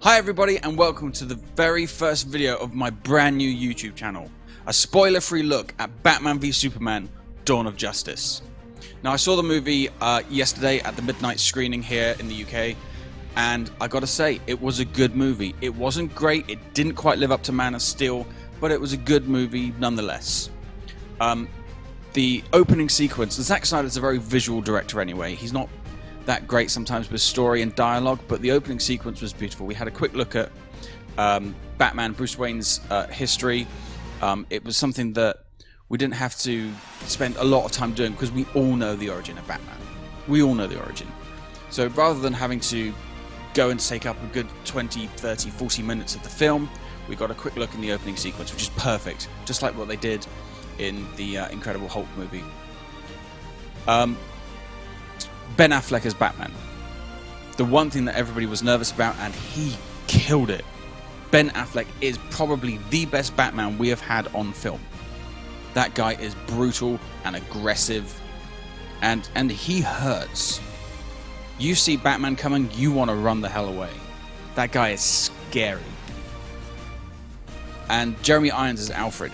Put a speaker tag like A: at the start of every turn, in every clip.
A: Hi everybody and welcome to the very first video of my brand new YouTube channel. A spoiler-free look at Batman v Superman: Dawn of Justice. Now I saw the movie yesterday at the midnight screening here in the UK, and I gotta say, it was a good movie. It wasn't great, it didn't quite live up to Man of Steel, but it was a good movie nonetheless. The opening sequence, Zack Snyder's a very visual director anyway. He's not that great sometimes with story and dialogue, but the opening sequence was beautiful. We had a quick look at Batman, Bruce Wayne's history. It was something that we didn't have to spend a lot of time doing because we all know the origin of Batman. We all know the origin. So rather than having to go and take up a good 20, 30, 40 minutes of the film, we got a quick look in the opening sequence, which is perfect, just like what they did in the Incredible Hulk movie. Ben Affleck as Batman. The one thing that everybody was nervous about, and he killed it. Ben Affleck is probably the best Batman we have had on film. That guy is brutal and aggressive, and he hurts. You see Batman coming, you want to run the hell away. That guy is scary. And Jeremy Irons as Alfred.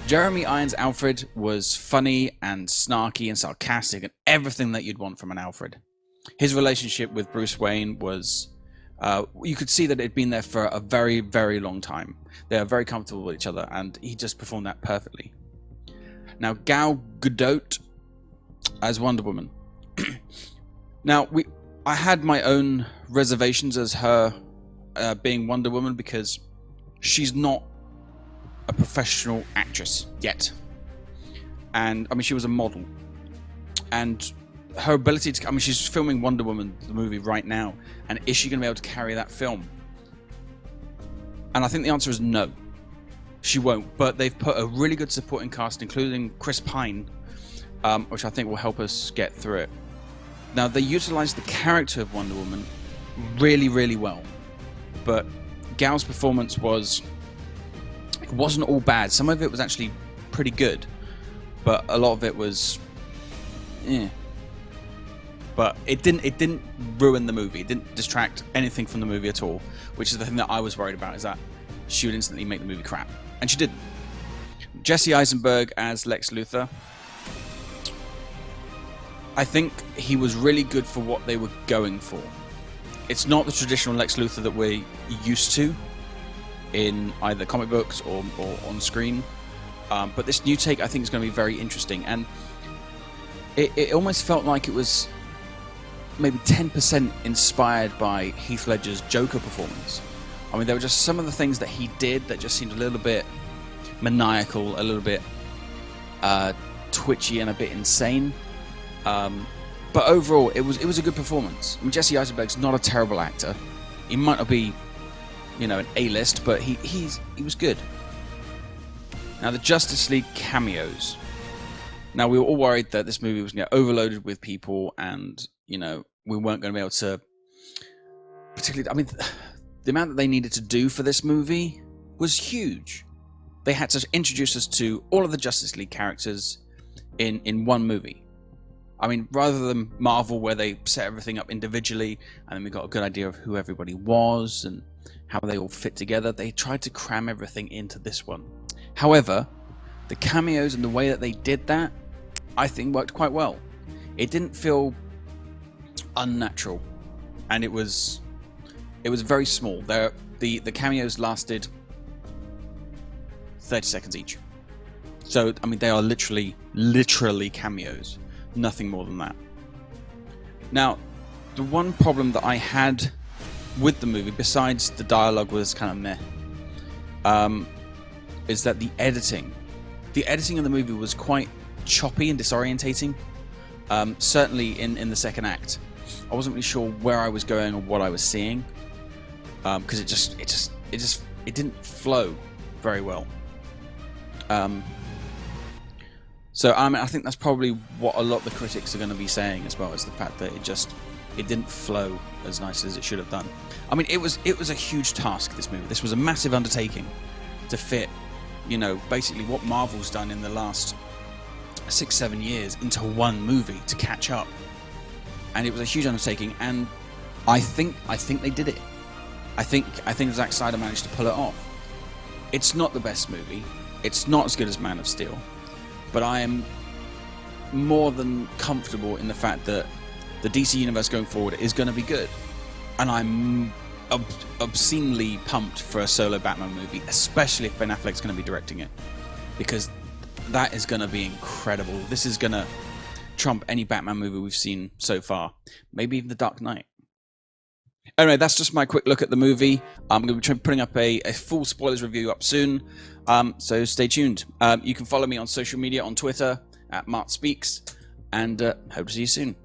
A: Jeremy Irons' Alfred was funny and snarky and sarcastic and everything that you'd want from an Alfred. His relationship with Bruce Wayne was, you could see that it had been there for a very, very long time. They are very comfortable with each other, and he just performed that perfectly. Now, Gal Gadot as Wonder Woman. Now, I had my own reservations as her being Wonder Woman because she's not a professional actress yet, and I mean, she was a model, and her ability to, I mean, she's filming Wonder Woman the movie right now, and is she going to be able to carry that film? And I think the answer is no, she won't. But they've put a really good supporting cast, including Chris Pine, which I think will help us get through it. Now, they utilized the character of Wonder Woman really, really well, but Gal's performance wasn't all bad. Some of it was actually pretty good, but a lot of it was, But it didn't ruin the movie. It didn't distract anything from the movie at all, which is the thing that I was worried about, is that she would instantly make the movie crap, and she didn't. Jesse Eisenberg as Lex Luthor. I think he was really good for what they were going for. It's not the traditional Lex Luthor that we're used to in either comic books or on screen, but this new take I think is going to be very interesting, and it almost felt like it was maybe 10% inspired by Heath Ledger's Joker performance. I mean, there were just some of the things that he did that just seemed a little bit maniacal, a little bit twitchy and a bit insane, but overall it was a good performance. I mean, Jesse Eisenberg's not a terrible actor. He might not be, you know, an A-list, but he was good. Now, the Justice League cameos. Now, we were all worried that this movie was going to get overloaded with people, and, you know, we weren't going to be able to, particularly, I mean, the amount that they needed to do for this movie was huge. They had to introduce us to all of the Justice League characters in one movie. I mean, rather than Marvel, where they set everything up individually, and then we got a good idea of who everybody was and how they all fit together, they tried to cram everything into this one. However, the cameos and the way that they did that, I think, worked quite well. It didn't feel unnatural, and it was very small. The cameos lasted 30 seconds each. So, I mean, they are literally cameos, nothing more than that. Now, the one problem that I had with the movie, besides the dialogue was kind of meh, is that the editing of the movie was quite choppy and disorientating. Certainly in the second act, I wasn't really sure where I was going or what I was seeing, because it didn't flow very well. So I mean, I think that's probably what a lot of the critics are going to be saying as well, is the fact that it didn't flow as nice as it should have done. I mean, it was a huge task, this movie. This was a massive undertaking to fit, you know, basically what Marvel's done in the last 6-7 years into one movie to catch up. And it was a huge undertaking, and I think they did it. I think Zack Snyder managed to pull it off. It's not the best movie. It's not as good as Man of Steel, but I am more than comfortable in the fact that the DC universe going forward is going to be good, and I'm obscenely pumped for a solo Batman movie, especially if Ben Affleck's going to be directing it, because that is going to be incredible. This is going to trump any Batman movie we've seen so far, maybe even The Dark Knight. Anyway, that's just my quick look at the movie. I'm going to be putting up a full spoilers review up soon, so stay tuned. You can follow me on social media on Twitter at Mart Speaks, and hope to see you soon.